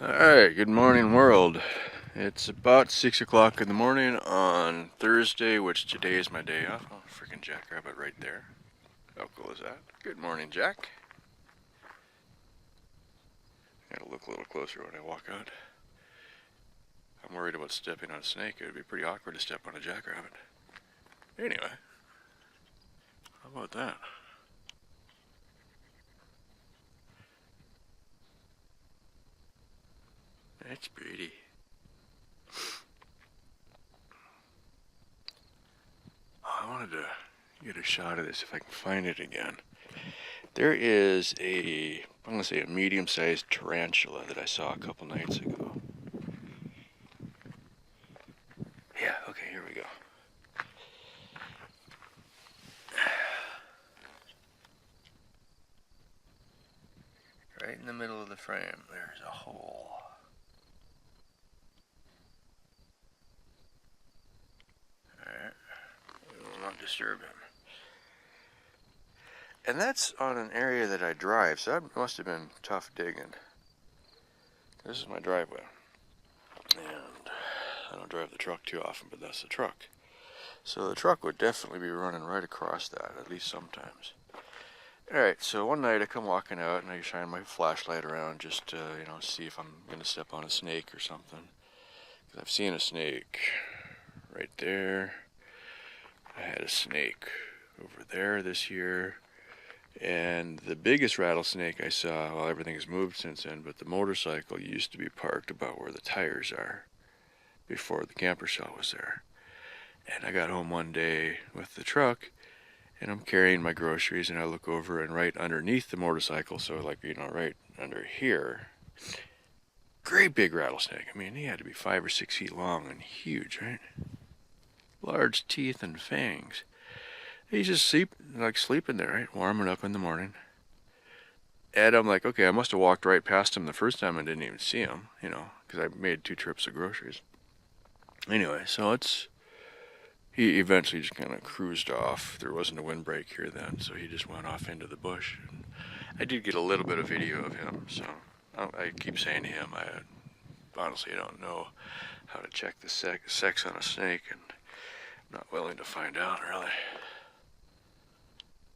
Alright, good morning world. It's about 6 o'clock in the morning on Thursday, which today is my day off. Oh, freaking jackrabbit right there. How cool is that? Good morning, Jack. Gotta look a little closer when I walk out. I'm worried about stepping on a snake. It would be pretty awkward to step on a jackrabbit. Anyway, how about that? That's pretty. I wanted to get a shot of this if I can find it again. There is I'm going to say a medium-sized tarantula that I saw a couple nights ago. Yeah, okay, here we go. Right in the middle of the frame, there's a hole. Alright, we will not disturb him. And that's on an area that I drive, so that must have been tough digging. This is my driveway. And I don't drive the truck too often, but that's the truck. So the truck would definitely be running right across that, at least sometimes. Alright, so one night I come walking out and I shine my flashlight around just to, see if I'm going to step on a snake or something. Because I've seen a snake right there. I had a snake over there this year. And the biggest rattlesnake I saw, well, everything has moved since then, but the motorcycle used to be parked about where the tires are before the camper shell was there. And I got home one day with the truck, and I'm carrying my groceries, and I look over, and right underneath the motorcycle, so right under here, great big rattlesnake. I mean, he had to be 5 or 6 feet long and huge, right? Large teeth and fangs. He's just sleeping there, right? Warming up in the morning. And I'm like, okay, I must have walked right past him the first time and didn't even see him, because I made 2 trips of groceries. Anyway, so he eventually just kind of cruised off. There wasn't a windbreak here then, so he just went off into the bush. And I did get a little bit of video of him, so I keep saying to him, I honestly don't know how to check the sex on a snake, and I'm not willing to find out, really.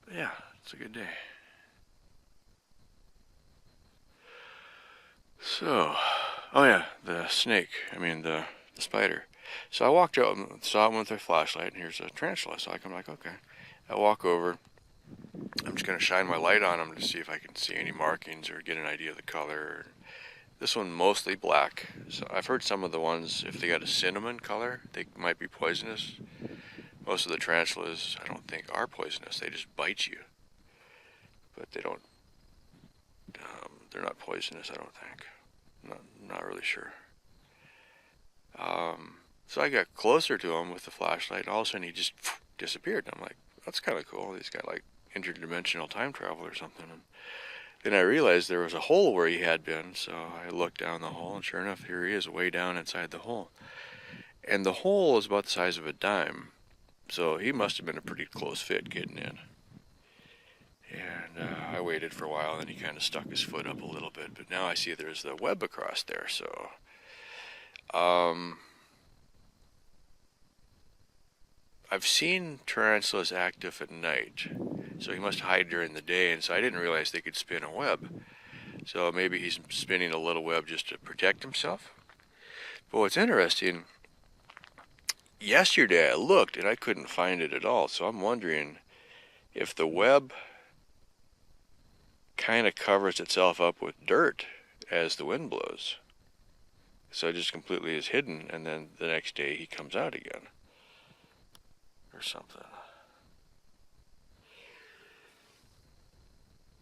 But yeah, it's a good day. So, oh yeah, the snake, the spider. So I walked out and saw him with a flashlight, and here's a tarantula. So I'm like, okay. I walk over. I'm just going to shine my light on him to see if I can see any markings or get an idea of the color. This one mostly black. So I've heard some of the ones, if they got a cinnamon color, they might be poisonous. Most of the tarantulas, I don't think, are poisonous. They just bite you. But they don't, they're not poisonous, I don't think. Not really sure. So I got closer to him with the flashlight, and all of a sudden he just disappeared. And I'm like, that's kind of cool. He's got like interdimensional time travel or something. And then I realized there was a hole where he had been, so I looked down the hole, and sure enough, here he is, way down inside the hole. And the hole is about the size of a dime, so he must have been a pretty close fit getting in. And I waited for a while, and then he kind of stuck his foot up a little bit, but now I see there's the web across there, so I've seen tarantulas active at night, so he must hide during the day, and so I didn't realize they could spin a web. So maybe he's spinning a little web just to protect himself. But what's interesting, yesterday I looked and I couldn't find it at all, so I'm wondering if the web kind of covers itself up with dirt as the wind blows. So it just completely is hidden, and then the next day he comes out again. Or something.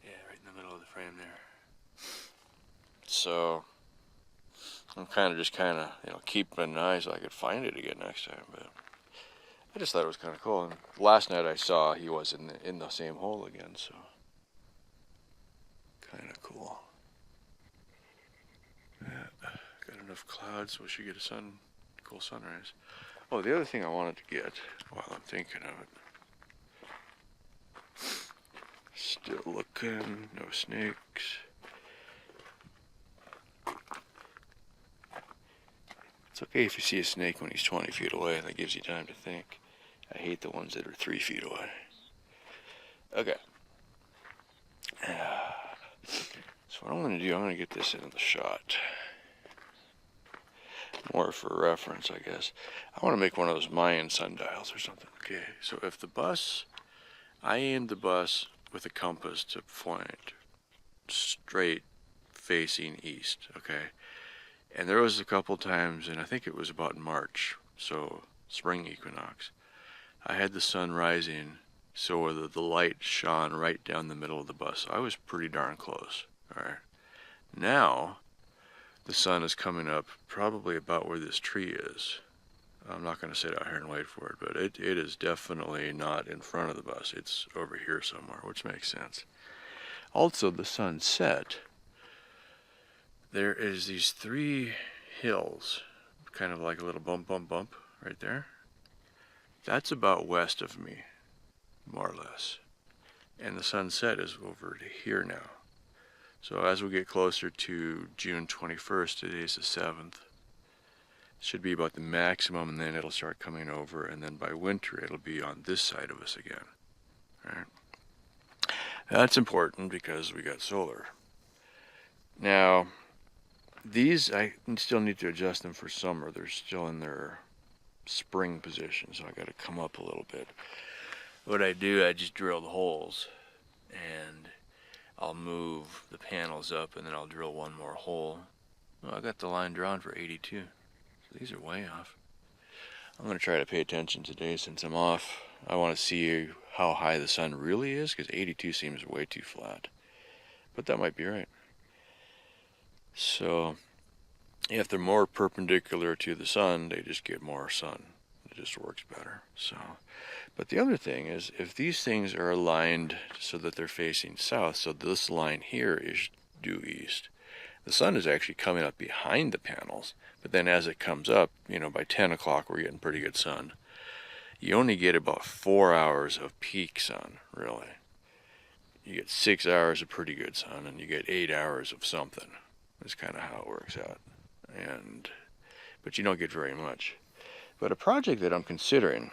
Yeah, right in the middle of the frame there. So I'm kind of keeping an eye so I could find it again next time. But I just thought it was kind of cool. And last night I saw he was in the same hole again, so kind of cool. Yeah, got enough clouds, so we should get a cool sunrise. Oh, the other thing I wanted to get while I'm thinking of it. Still looking, no snakes. It's okay if you see a snake when he's 20 feet away. That gives you time to think. I hate the ones that are 3 feet away. Okay. So what I'm going to do, I'm going to get this into the shot. More for reference, I guess. I want to make one of those Mayan sundials or something. Okay, so if the bus, I aimed the bus with a compass to point straight facing east, okay? And there was a couple times, and I think it was about March, so spring equinox, I had the sun rising so the light shone right down the middle of the bus. So I was pretty darn close, all right? Now, the sun is coming up probably about where this tree is. I'm not going to sit out here and wait for it, but it is definitely not in front of the bus. It's over here somewhere, which makes sense. Also, the sun set. There is these 3 hills, kind of like a little bump right there. That's about west of me, more or less. And the sunset is over to here now. So as we get closer to June 21st, today's the 7th, should be about the maximum, and then it'll start coming over, and then by winter it'll be on this side of us again. All right. That's important because we got solar. Now, these, I still need to adjust them for summer. They're still in their spring position, so I got to come up a little bit. What I do, I just drill the holes, and I'll move the panels up, and then I'll drill one more hole. Well, I got the line drawn for 82. So these are way off. I'm going to try to pay attention today since I'm off. I want to see how high the sun really is, because 82 seems way too flat. But that might be right. So if they're more perpendicular to the sun, they just get more sun. It just works better. So, but the other thing is, if these things are aligned so that they're facing south, so this line here is due east, the sun is actually coming up behind the panels, but then as it comes up, by 10 o'clock we're getting pretty good sun. You only get about 4 hours of peak sun, really. You get 6 hours of pretty good sun, and you get 8 hours of something. That's kind of how it works out. But you don't get very much. But a project that I'm considering,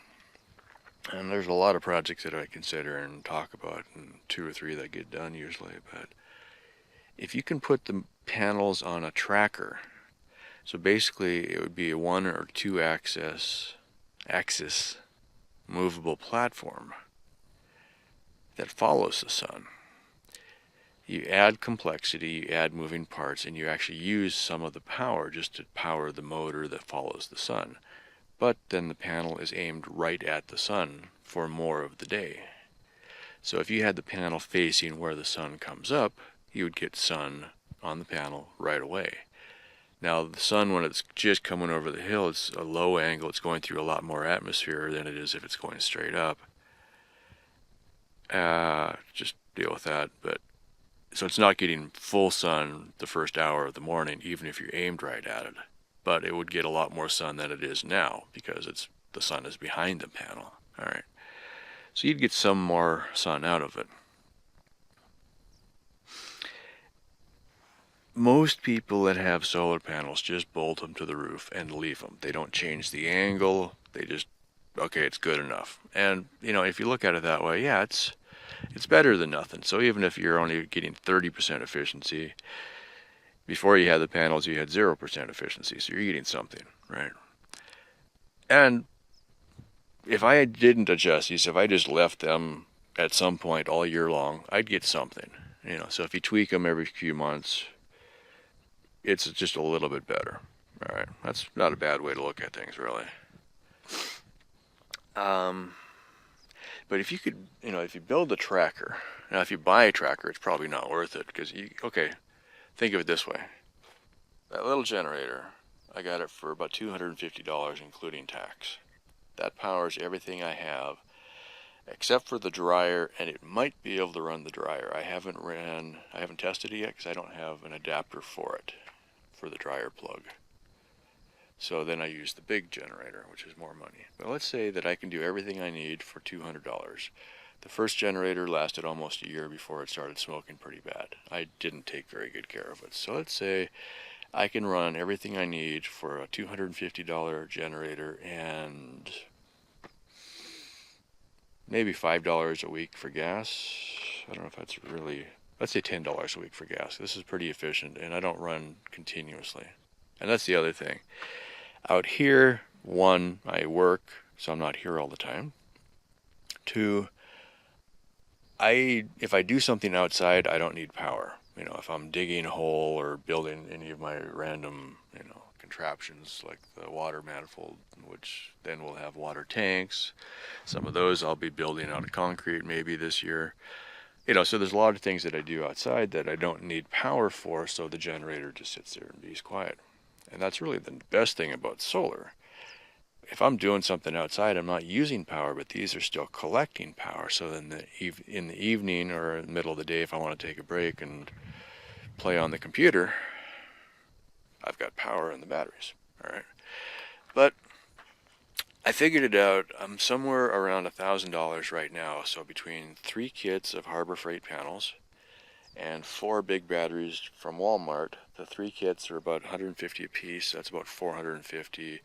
and there's a lot of projects that I consider and talk about, and 2 or 3 that get done usually, but if you can put the panels on a tracker, so basically it would be a 1 or 2 axis movable platform that follows the sun. You add complexity, you add moving parts, and you actually use some of the power just to power the motor that follows the sun. But then the panel is aimed right at the sun for more of the day. So if you had the panel facing where the sun comes up, you would get sun on the panel right away. Now the sun, when it's just coming over the hill, it's a low angle, it's going through a lot more atmosphere than it is if it's going straight up. Just deal with that. But so it's not getting full sun the first hour of the morning, even if you're aimed right at it. But it would get a lot more sun than it is now because the sun is behind the panel. All right. So you'd get some more sun out of it. Most people that have solar panels just bolt them to the roof and leave them. They don't change the angle. They just, okay, it's good enough. And, if you look at it that way, yeah, it's better than nothing. So even if you're only getting 30% efficiency, before you had the panels, you had 0% efficiency. So you're getting something, right? And if I didn't adjust these, if I just left them at some point all year long, I'd get something. So if you tweak them every few months, it's just a little bit better. All right, that's not a bad way to look at things, really. But if you could, if you build a tracker, now if you buy a tracker, it's probably not worth it because think of it this way. That little generator, I got it for about $250 including tax. That powers everything I have except for the dryer, and it might be able to run the dryer. I haven't tested it yet because I don't have an adapter for it, for the dryer plug. So then I use the big generator, which is more money. But let's say that I can do everything I need for $200. The first generator lasted almost a year before it started smoking pretty bad. I didn't take very good care of it. So let's say I can run everything I need for a $250 generator and maybe $5 a week for gas. I don't know if that's really, let's say $10 a week for gas. This is pretty efficient, and I don't run continuously. And that's the other thing. Out here, one, I work, so I'm not here all the time. Two, if I do something outside, I don't need power. You know, if I'm digging a hole or building any of my random, contraptions like the water manifold, which then will have water tanks. Some of those I'll be building out of concrete maybe this year. So there's a lot of things that I do outside that I don't need power for, so the generator just sits there and bees quiet. And that's really the best thing about solar. If I'm doing something outside, I'm not using power, but these are still collecting power. So then in the evening or in the middle of the day, if I want to take a break and play on the computer, I've got power in the batteries. All right. But I figured it out. I'm somewhere around $1,000 right now. So between 3 kits of Harbor Freight panels and 4 big batteries from Walmart, the 3 kits are about $150 a piece. That's about $450.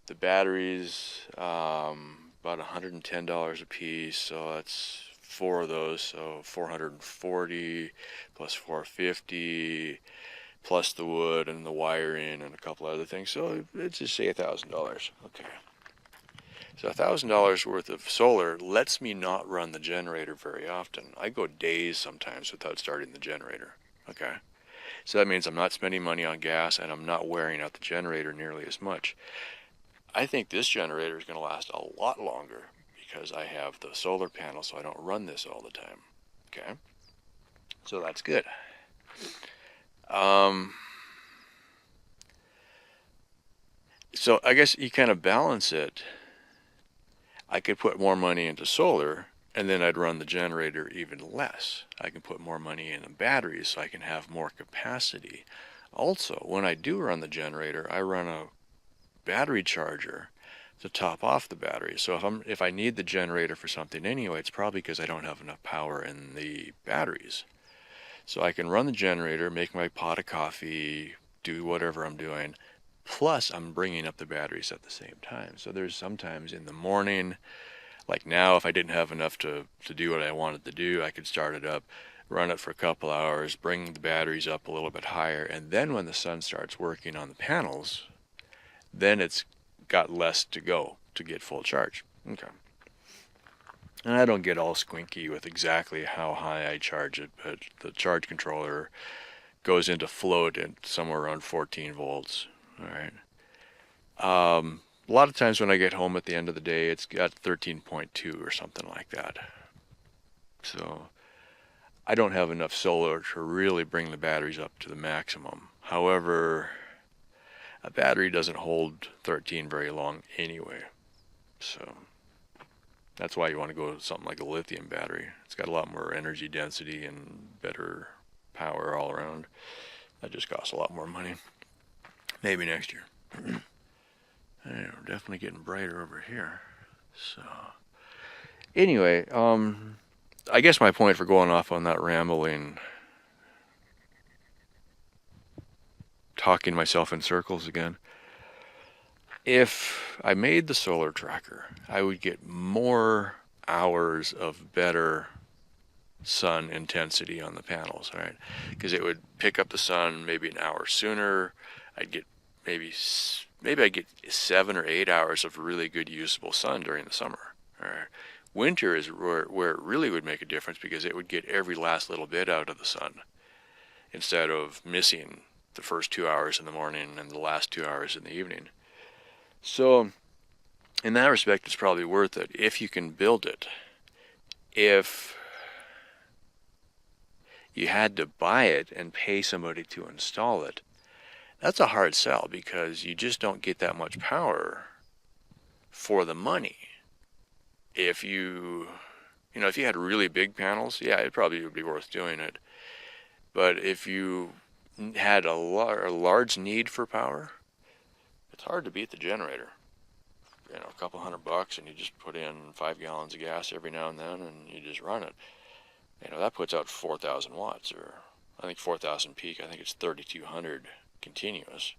The batteries, about $110 a piece, so that's 4 of those, so $440 plus $450 plus the wood and the wiring and a couple other things. So let's just say $1,000. Okay. So $1,000 worth of solar lets me not run the generator very often. I go days sometimes without starting the generator. Okay. So that means I'm not spending money on gas and I'm not wearing out the generator nearly as much. I think this generator is going to last a lot longer because I have the solar panel, so I don't run this all the time. Okay, so that's good. So I guess you kind of balance it. I could put more money into solar, and then I'd run the generator even less. I can put more money in the batteries, so I can have more capacity. Also, when I do run the generator, I run a battery charger to top off the battery. So if I need the generator for something anyway, it's probably because I don't have enough power in the batteries. So I can run the generator, make my pot of coffee, do whatever I'm doing, plus I'm bringing up the batteries at the same time. So there's sometimes in the morning, like now, if I didn't have enough to do what I wanted to do, I could start it up, run it for a couple hours, bring the batteries up a little bit higher, and then when the sun starts working on the panels, then it's got less to go to get full charge. Okay. And I don't get all squinky with exactly how high I charge it, but the charge controller goes into float at somewhere around 14 volts. All right. A lot of times when I get home at the end of the day, it's got 13.2 or something like that. So I don't have enough solar to really bring the batteries up to the maximum. However, a battery doesn't hold 13 very long anyway. So that's why you want to go with something like a lithium battery. It's got a lot more energy density and better power all around. That just costs a lot more money. Maybe next year. We're definitely getting brighter over here. So anyway, I guess my point for going off on that rambling, talking myself in circles again, if I made the solar tracker, I would get more hours of better sun intensity on the panels, right? Because it would pick up the sun maybe an hour sooner. I'd get maybe I'd get 7 or 8 hours of really good usable sun during the summer. All right. Winter is where it really would make a difference because it would get every last little bit out of the sun instead of missing the first 2 hours in the morning and the last 2 hours in the evening. So in that respect, it's probably worth it if you can build it. If you had to buy it and pay somebody to install it, that's a hard sell because you just don't get that much power for the money. If you had really big panels, yeah, it probably would be worth doing it. But if you had a large need for power, it's hard to beat the generator. A couple $100 and you just put in 5 gallons of gas every now and then and you just run it. That puts out 4,000 watts, or I think 4,000 peak. I think it's 3,200 continuous.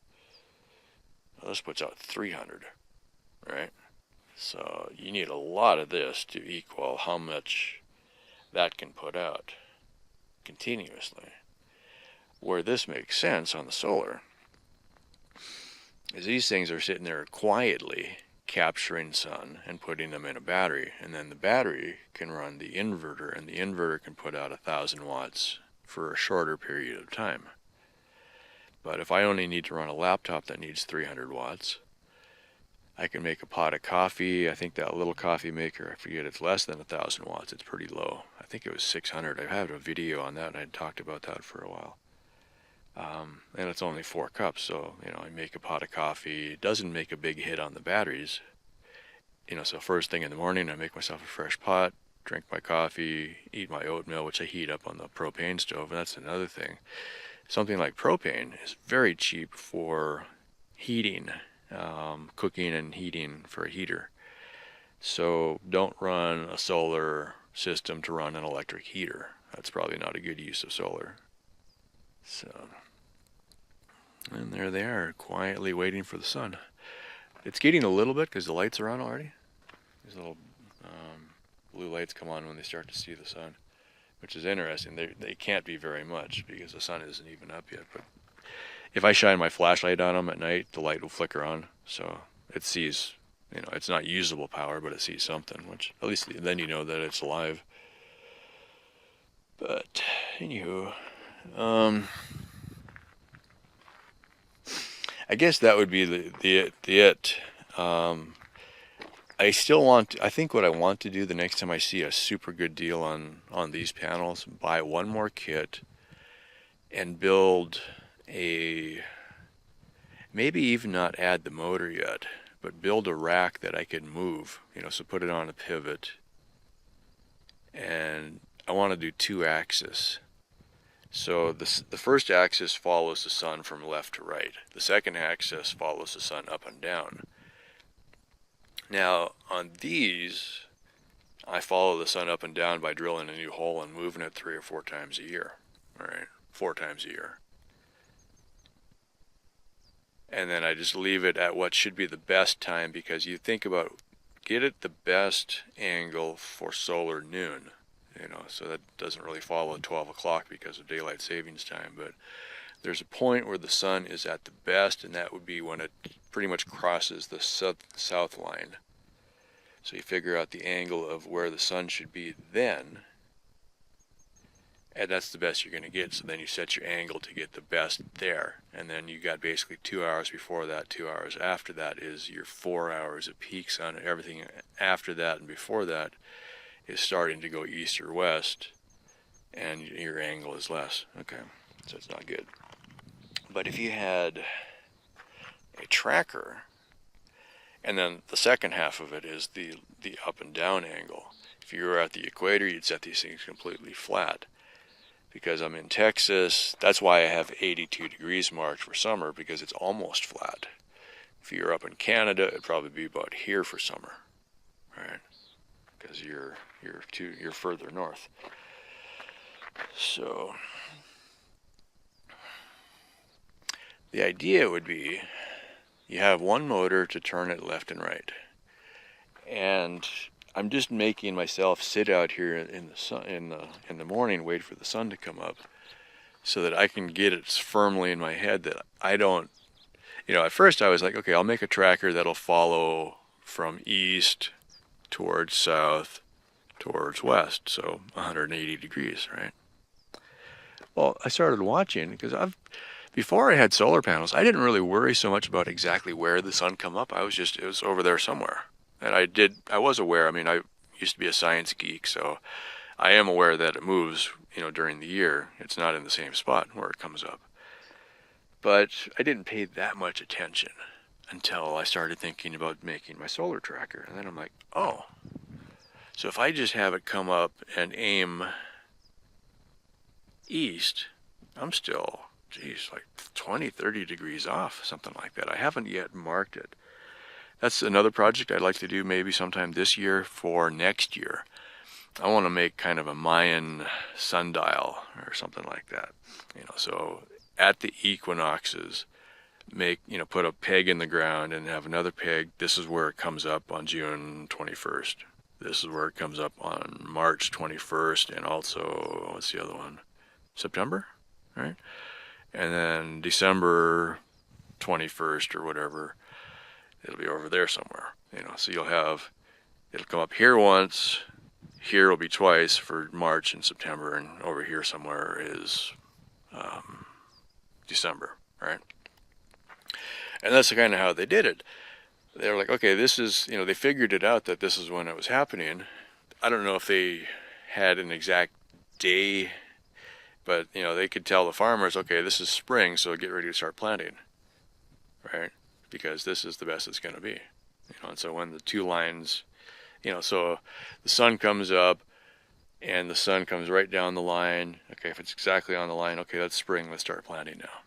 Well, this puts out 300, right? So you need a lot of this to equal how much that can put out continuously. Where this makes sense on the solar is these things are sitting there quietly capturing sun and putting them in a battery, and then the battery can run the inverter, and the inverter can put out 1,000 watts for a shorter period of time. But if I only need to run a laptop that needs 300 watts, I can make a pot of coffee. I think that little coffee maker, I forget, it's less than 1,000 watts. It's pretty low. I think it was 600. I had a video on that, and I had talked about that for a while. And it's only 4 cups, so, I make a pot of coffee. It doesn't make a big hit on the batteries. So first thing in the morning, I make myself a fresh pot, drink my coffee, eat my oatmeal, which I heat up on the propane stove, and that's another thing. Something like propane is very cheap for heating, cooking and heating for a heater. So don't run a solar system to run an electric heater. That's probably not a good use of solar. So, and there they are, quietly waiting for the sun. It's getting a little bit because the lights are on already. These little blue lights come on when they start to see the sun, which is interesting. They can't be very much because the sun isn't even up yet. But if I shine my flashlight on them at night, the light will flicker on. So it sees, it's not usable power, but it sees something, which at least then you know that it's alive. But anywho, I guess that would be the it. I think what I want to do the next time I see a super good deal on these panels, buy one more kit and build maybe even not add the motor yet, but build a rack that I can move, so put it on a pivot. And I want to do 2 axes. So the first axis follows the sun from left to right. The second axis follows the sun up and down. Now, on these, I follow the sun up and down by drilling a new hole and moving it 3 or 4 times a year. All right, 4 times a year. And then I just leave it at what should be the best time, because you think about, get it the best angle for solar noon. So that doesn't really follow at 12 o'clock because of daylight savings time, but there's a point where the sun is at the best, and that would be when it pretty much crosses the south line. So you figure out the angle of where the sun should be then, and that's the best you're going to get. So then you set your angle to get the best there, and then you got basically 2 hours before that, 2 hours after that is your 4 hours of peak sun, and everything after that and before that is starting to go east or west, and your angle is less. Okay, so it's not good. But if you had a tracker, and then the second half of it is the up and down angle. If you were at the equator, you'd set these things completely flat. Because I'm in Texas, that's why I have 82 degrees marked for summer, because it's almost flat. If you're up in Canada, it'd probably be about here for summer, right? Because you're further north. So the idea would be you have one motor to turn it left and right, and I'm just making myself sit out here in the sun in the morning, wait for the sun to come up, so that I can get it firmly in my head that I don't. At first I was like, okay, I'll make a tracker that'll follow from east towards south towards west, so 180 degrees, right? Well, I started watching because before I had solar panels, I didn't really worry so much about exactly where the sun come up. It was over there somewhere. And I was aware. I used to be a science geek, so I am aware that it moves, during the year. It's not in the same spot where it comes up. But I didn't pay that much attention until I started thinking about making my solar tracker. And then I'm like, oh, so if I just have it come up and aim east, I'm still, like 20, 30 degrees off, something like that. I haven't yet marked it. That's another project I'd like to do maybe sometime this year for next year. I want to make kind of a Mayan sundial or something like that. So at the equinoxes, put a peg in the ground and have another peg. This is where it comes up on June 21st. This is where it comes up on March 21st, and also, what's the other one? September, right? And then December 21st or whatever, it'll be over there somewhere, so it'll come up here once, here will be twice for March and September, and over here somewhere is December, right? And that's kind of how they did it. They were like, okay, this is, they figured it out that this is when it was happening. I don't know if they had an exact day, but, they could tell the farmers, okay, this is spring, so get ready to start planting, right? Because this is the best it's going to be. And so when the two lines, so the sun comes up and the sun comes right down the line. Okay, if it's exactly on the line, okay, that's spring, let's start planting now.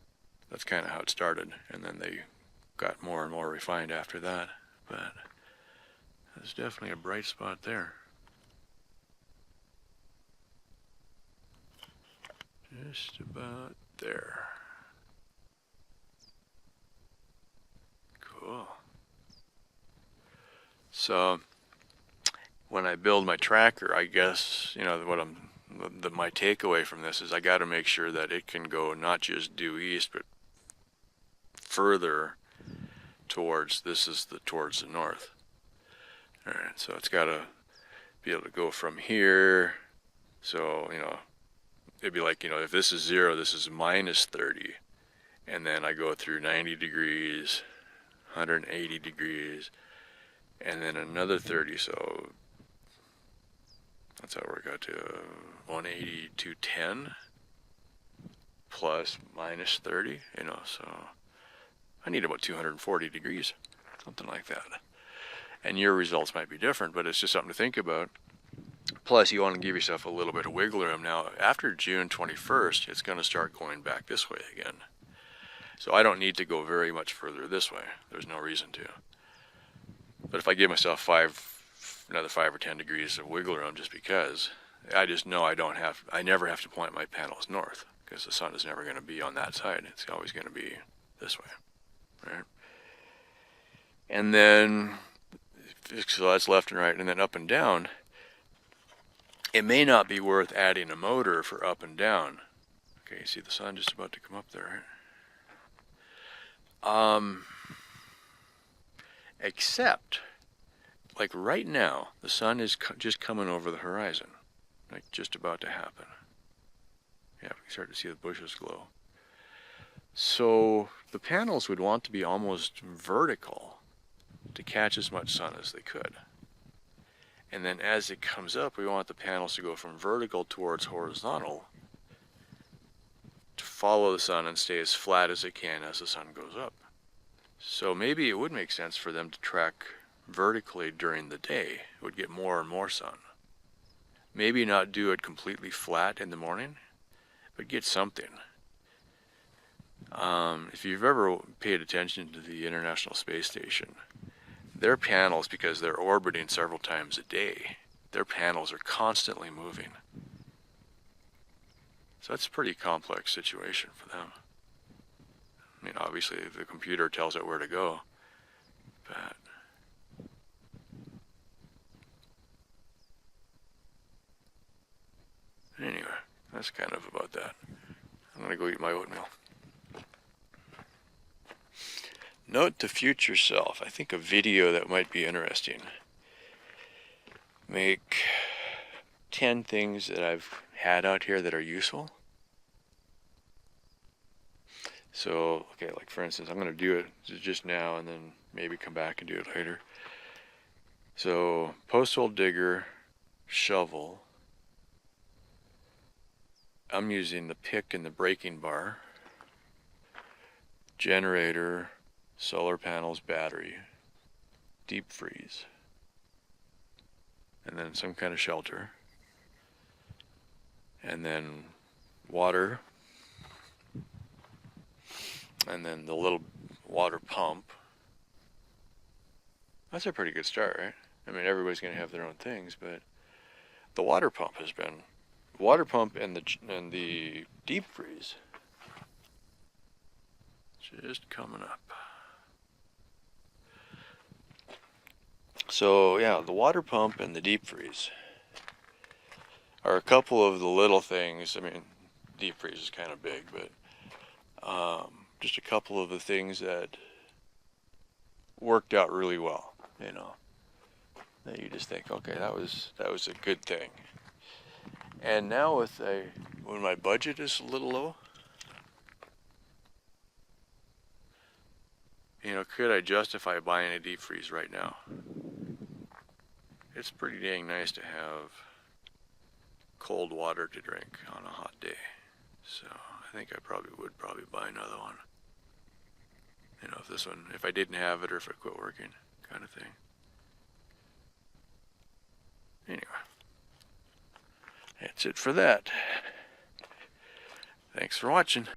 That's kind of how it started. And then they got more and more refined after that. But there's definitely a bright spot there. Just about there. Cool. So when I build my tracker, I guess, my takeaway from this is I got to make sure that it can go not just due east, but further towards the north. All right, so it's got to be able to go from here. So, it'd be like, if this is 0, this is minus 30. And then I go through 90 degrees, 180 degrees, and then another 30. So that's how we got to 180 to 10 plus minus 30, so I need about 240 degrees, something like that. And your results might be different, but it's just something to think about. Plus, you want to give yourself a little bit of wiggle room. Now, after June 21st, it's going to start going back this way again. So I don't need to go very much further this way. There's no reason to. But if I give myself another 5 or 10 degrees of wiggle room just because, I just know I never have to point my panels north, because the sun is never going to be on that side. It's always going to be this way, right? And then, so that's left and right, and then up and down. It may not be worth adding a motor for up and down. Okay, you see the sun just about to come up there, right? Except, like right now, the sun is just coming over the horizon, like just about to happen. Yeah, we can start to see the bushes glow. So the panels would want to be almost vertical to catch as much sun as they could. And then as it comes up, we want the panels to go from vertical towards horizontal to follow the sun and stay as flat as it can as the sun goes up. So maybe it would make sense for them to track vertically during the day. It would get more and more sun. Maybe not do it completely flat in the morning, but get something. If you've ever paid attention to the International Space Station, their panels, because they're orbiting several times a day, their panels are constantly moving. So that's a pretty complex situation for them. I mean, obviously the computer tells it where to go, but anyway, that's kind of about that. I'm gonna go eat my oatmeal. Note to future self, I think a video that might be interesting. Make 10 things that I've had out here that are useful. So, okay, like for instance, I'm going to do it just now and then maybe come back and do it later. So, post hole digger, shovel. I'm using the pick and the braking bar. Generator, solar panels, battery, deep freeze, and then some kind of shelter, and then water, and then the little water pump. That's a pretty good start, right? I mean, everybody's going to have their own things, but the water pump and the deep freeze Just coming up. So yeah, the water pump and the deep freeze are a couple of the little things. I mean, deep freeze is kind of big, but just a couple of the things that worked out really well, you know, that you just think, okay, that was a good thing. And now when my budget is a little low, you know, could I justify buying a deep freeze right now? It's pretty dang nice to have cold water to drink on a hot day. So I think I probably would buy another one. You know, if I didn't have it or if it quit working, kind of thing. Anyway, that's it for that. Thanks for watching.